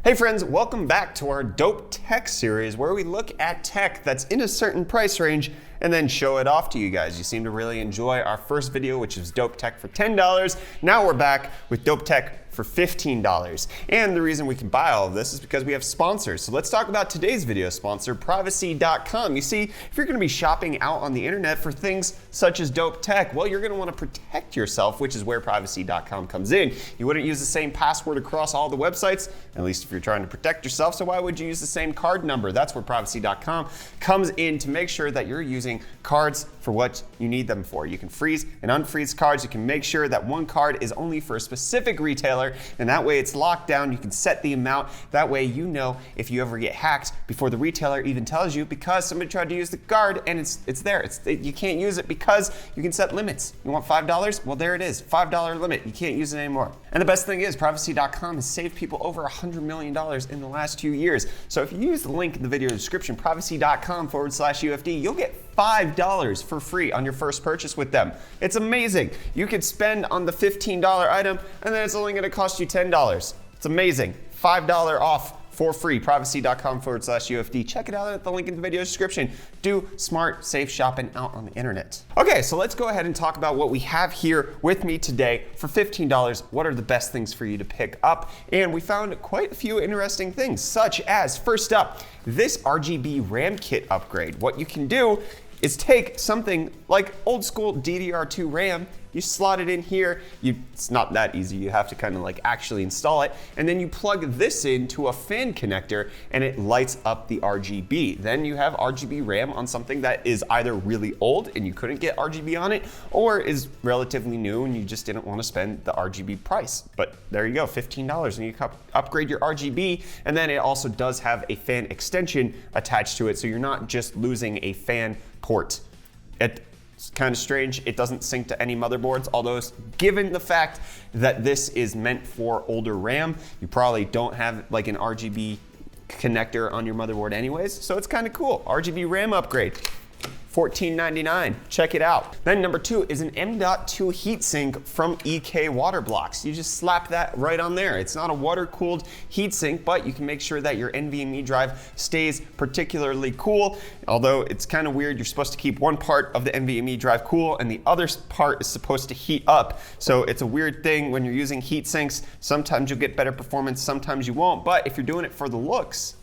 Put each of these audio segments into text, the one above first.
Hey friends, welcome back to our Dope Tech series where we look at tech that's in a certain price range and then show it off to you guys. You seem to really enjoy our first video, which is Dope Tech for $10. Now we're back with Dope Tech for $15. And the reason we can buy all of this is because we have sponsors. So let's talk about today's video sponsor, Privacy.com. You see, if you're gonna be shopping out on the internet for things such as Dope Tech, well, you're gonna wanna protect yourself, which is where Privacy.com comes in. You wouldn't use the same password across all the websites, at least if you're trying to protect yourself, so why would you use the same card number? That's where Privacy.com comes in to make sure that you're using cards for what you need them for. You can freeze and unfreeze cards. You can make sure that one card is only for a specific retailer, and that way it's locked down. You can set the amount. That way you know if you ever get hacked before the retailer even tells you, because somebody tried to use the card and it's there. You can't use it because you can set limits. You want $5? Well, there it is, $5 limit. You can't use it anymore. And the best thing is Privacy.com has saved people over $100 million in the last 2 years. So if you use the link in the video description, privacy.com/UFD, you'll get $5 for free on your first purchase with them. It's amazing. You could spend on the $15 item and then it's only gonna cost you $10. It's amazing. $5 off for free, privacy.com/UFD. Check it out at the link in the video description. Do smart, safe shopping out on the internet. Okay, so let's go ahead and talk about what we have here with me today for $15. What are the best things for you to pick up? And we found quite a few interesting things, such as, first up, this RGB RAM kit upgrade. What you can do is take something like old school DDR2 RAM, you slot it in here, it's not that easy, you have to kind of like actually install it, and then you plug this into a fan connector and it lights up the RGB. Then you have RGB RAM on something that is either really old and you couldn't get RGB on it, or is relatively new and you just didn't want to spend the RGB price. But there you go, $15 and you can upgrade your RGB, and then it also does have a fan extension attached to it, so you're not just losing a fan port. It's kind of strange. It doesn't sync to any motherboards, although given the fact that this is meant for older RAM, you probably don't have like an RGB connector on your motherboard anyways, so it's kind of cool. RGB RAM upgrade. $14.99, check it out. Then number 2 is an M.2 heatsink from EK Water Blocks. You just slap that right on there. It's not a water-cooled heatsink, but you can make sure that your NVMe drive stays particularly cool. Although it's kind of weird, you're supposed to keep one part of the NVMe drive cool and the other part is supposed to heat up. So it's a weird thing when you're using heat sinks. Sometimes you'll get better performance, sometimes you won't. But if you're doing it for the looks,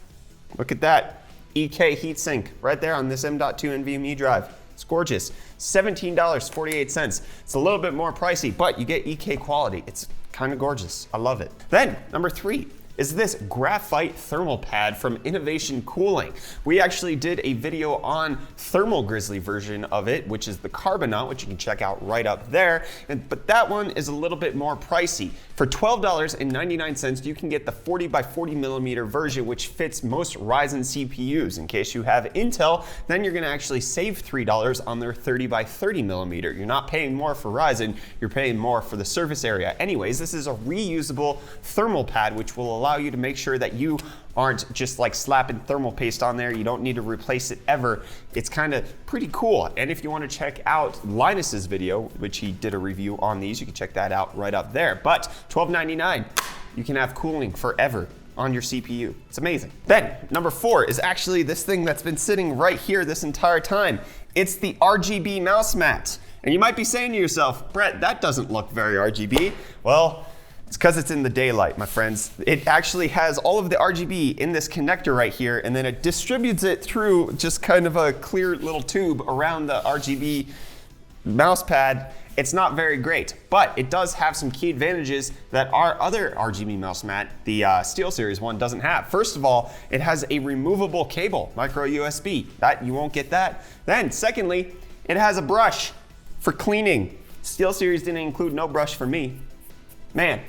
look at that. EK heatsink right there on this M.2 NVMe drive. It's gorgeous. $17.48. It's a little bit more pricey, but you get EK quality. It's kind of gorgeous. I love it. Then number 3 is this graphite thermal pad from Innovation Cooling. We actually did a video on Thermal Grizzly version of it, which is the Carbonaut, which you can check out right up there. But that one is a little bit more pricey. For $12.99, you can get the 40 by 40 millimeter version, which fits most Ryzen CPUs. In case you have Intel, then you're gonna actually save $3 on their 30 by 30 millimeter. You're not paying more for Ryzen, you're paying more for the surface area. Anyways, this is a reusable thermal pad, which will allow you to make sure that you aren't just like slapping thermal paste on there. You don't need to replace it ever. It's kind of pretty cool. And if you want to check out Linus's video, which he did a review on these, you can check that out right up there. But $12.99, you can have cooling forever on your CPU. It's amazing. Then number 4 is actually this thing that's been sitting right here this entire time. It's the RGB Mouse Mat. And you might be saying to yourself, Brett, that doesn't look very RGB. Well, it's because it's in the daylight, my friends. It actually has all of the RGB in this connector right here, and then it distributes it through just kind of a clear little tube around the RGB mouse pad. It's not very great, but it does have some key advantages that our other RGB mouse mat, the SteelSeries one, doesn't have. First of all, it has a removable cable, micro USB. That you won't get that. Then secondly, it has a brush for cleaning. SteelSeries didn't include no brush for me. Man.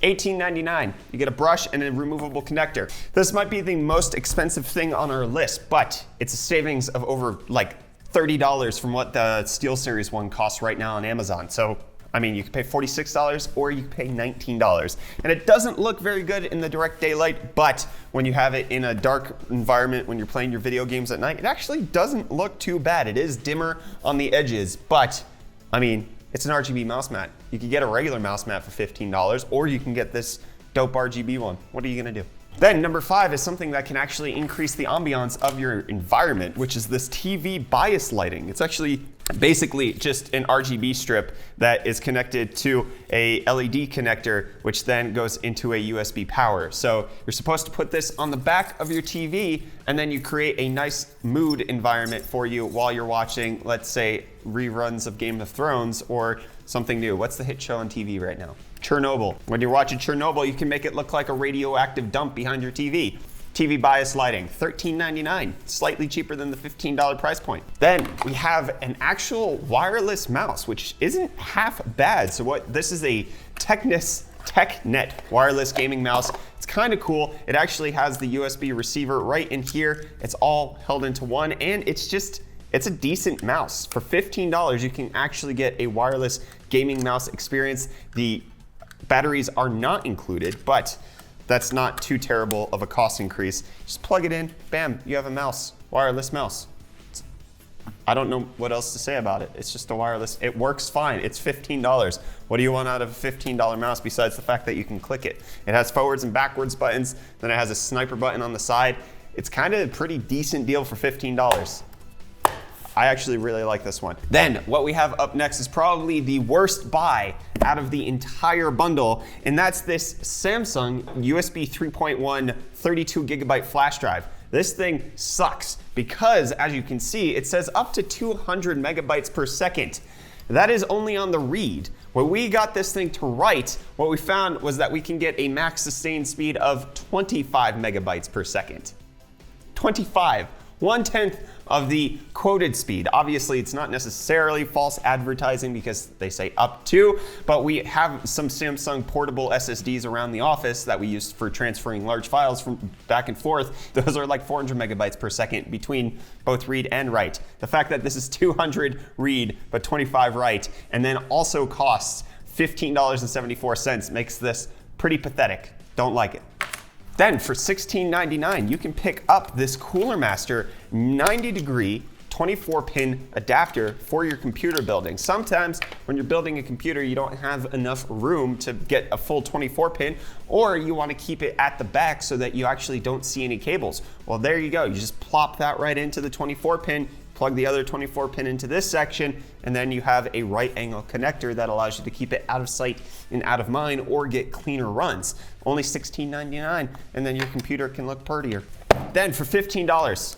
$18.99. You get a brush and a removable connector. This might be the most expensive thing on our list, but it's a savings of over like $30 from what the SteelSeries one costs right now on Amazon. So, I mean, you can pay $46 or you can pay $19. And it doesn't look very good in the direct daylight, but when you have it in a dark environment, when you're playing your video games at night, it actually doesn't look too bad. It is dimmer on the edges, but I mean, it's an RGB mouse mat. You can get a regular mouse mat for $15, or you can get this dope RGB one. What are you gonna do? Then number 5 is something that can actually increase the ambiance of your environment, which is this TV bias lighting. It's actually basically just an RGB strip that is connected to a LED connector, which then goes into a USB power. So you're supposed to put this on the back of your TV, and then you create a nice mood environment for you while you're watching, let's say, reruns of Game of Thrones or something new. What's the hit show on TV right now? Chernobyl. When you're watching Chernobyl, you can make it look like a radioactive dump behind your TV. TV bias lighting, $13.99, slightly cheaper than the $15 price point. Then we have an actual wireless mouse, which isn't half bad. So this is a TechNet wireless gaming mouse. It's kind of cool. It actually has the USB receiver right in here. It's all held into one, and it's a decent mouse. For $15, you can actually get a wireless gaming mouse experience. The batteries are not included, but that's not too terrible of a cost increase. Just plug it in, bam, you have a mouse, wireless mouse. I don't know what else to say about it. It's just a wireless, it works fine. It's $15. What do you want out of a $15 mouse besides the fact that you can click it? It has forwards and backwards buttons, then it has a sniper button on the side. It's kind of a pretty decent deal for $15. I actually really like this one. Then what we have up next is probably the worst buy out of the entire bundle, and that's this Samsung USB 3.1 32 gigabyte flash drive. This thing sucks because, as you can see, it says up to 200 megabytes per second. That is only on the read. When we got this thing to write, what we found was that we can get a max sustained speed of 25 megabytes per second. 25. 1/10 of the quoted speed. Obviously, it's not necessarily false advertising because they say up to, but we have some Samsung portable SSDs around the office that we use for transferring large files from back and forth. Those are like 400 megabytes per second between both read and write. The fact that this is 200 read but 25 write, and then also costs $15.74 makes this pretty pathetic. Don't like it. Then for $16.99, you can pick up this Coolermaster 90-degree 24-pin adapter for your computer building. Sometimes when you're building a computer, you don't have enough room to get a full 24-pin, or you want to keep it at the back so that you actually don't see any cables. Well, there you go. You just plop that right into the 24-pin, plug the other 24-pin into this section, and then you have a right angle connector that allows you to keep it out of sight and out of mind or get cleaner runs. Only $16.99, and then your computer can look prettier. Then for $15,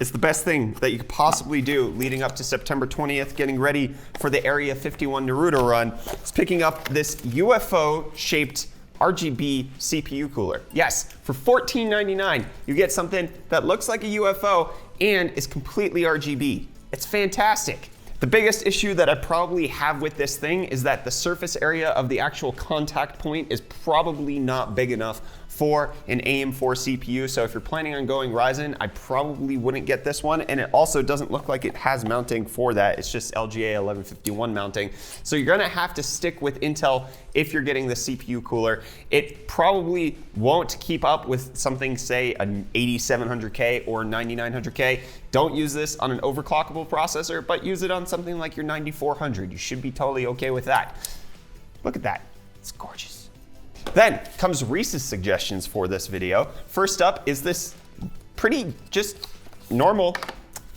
it's the best thing that you could possibly do leading up to September 20th, getting ready for the Area 51 Naruto run. It's picking up this UFO-shaped RGB CPU cooler. Yes, for $14.99, you get something that looks like a UFO and is completely RGB. It's fantastic. The biggest issue that I probably have with this thing is that the surface area of the actual contact point is probably not big enough for an AM4 CPU. So if you're planning on going Ryzen, I probably wouldn't get this one. And it also doesn't look like it has mounting for that. It's just LGA 1151 mounting. So you're gonna have to stick with Intel if you're getting the CPU cooler. It probably won't keep up with something, say an 8700K or 9900K. Don't use this on an overclockable processor, but use it on something like your 9400. You should be totally okay with that. Look at that, it's gorgeous. Then comes Reese's suggestions for this video. First up is this pretty just normal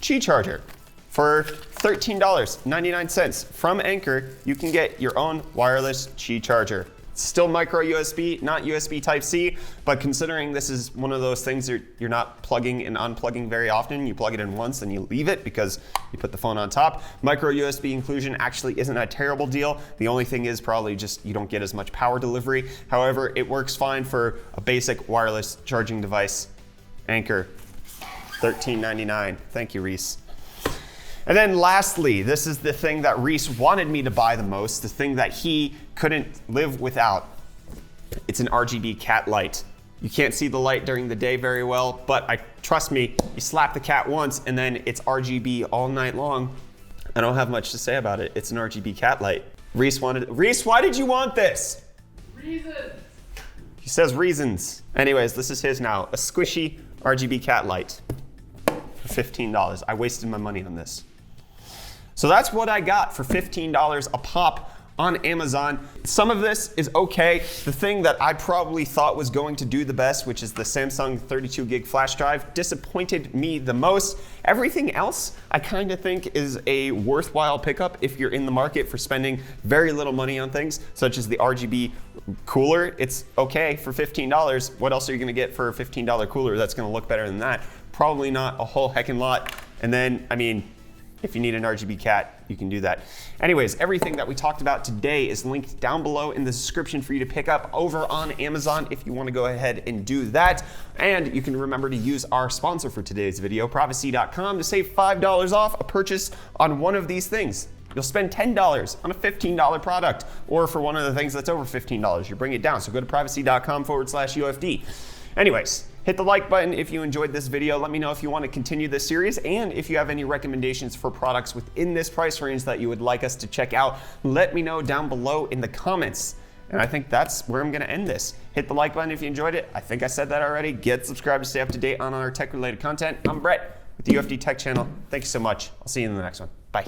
Qi charger. For $13.99 from Anker, you can get your own wireless Qi charger. It's still micro USB, not USB Type-C, but considering this is one of those things you're not plugging and unplugging very often, you plug it in once and you leave it because you put the phone on top. Micro USB inclusion actually isn't a terrible deal. The only thing is probably just you don't get as much power delivery. However, it works fine for a basic wireless charging device. Anker, $13.99. Thank you, Reece. And then lastly, this is the thing that Reece wanted me to buy the most, the thing that he couldn't live without. It's an RGB Cat Light. You can't see the light during the day very well, but trust me, you slap the cat once and then it's RGB all night long. I don't have much to say about it. It's an RGB Cat Light. Reece, why did you want this? Reasons. He says reasons. Anyways, this is his now, a squishy RGB Cat Light for $15. I wasted my money on this. So that's what I got for $15 a pop on Amazon. Some of this is okay. The thing that I probably thought was going to do the best, which is the Samsung 32 gig flash drive, disappointed me the most. Everything else I kind of think is a worthwhile pickup if you're in the market for spending very little money on things, such as the RGB cooler. It's okay for $15. What else are you gonna get for a $15 cooler that's gonna look better than that? Probably not a whole heckin' lot. And then, I mean, if you need an RGB Cat, you can do that. Anyways, everything that we talked about today is linked down below in the description for you to pick up over on Amazon if you want to go ahead and do that. And you can remember to use our sponsor for today's video, Prophecy.com, to save $5 off a purchase on one of these things. You'll spend $10 on a $15 product, or for one of the things that's over $15, you bring it down. So go to Prophecy.com/UFD. Anyways, hit the like button if you enjoyed this video. Let me know if you want to continue this series, and if you have any recommendations for products within this price range that you would like us to check out, let me know down below in the comments. And I think that's where I'm going to end this. Hit the like button if you enjoyed it. I think I said that already. Get subscribed to stay up to date on our tech-related content. I'm Brett with the UFD Tech channel. Thank you so much. I'll see you in the next one. Bye.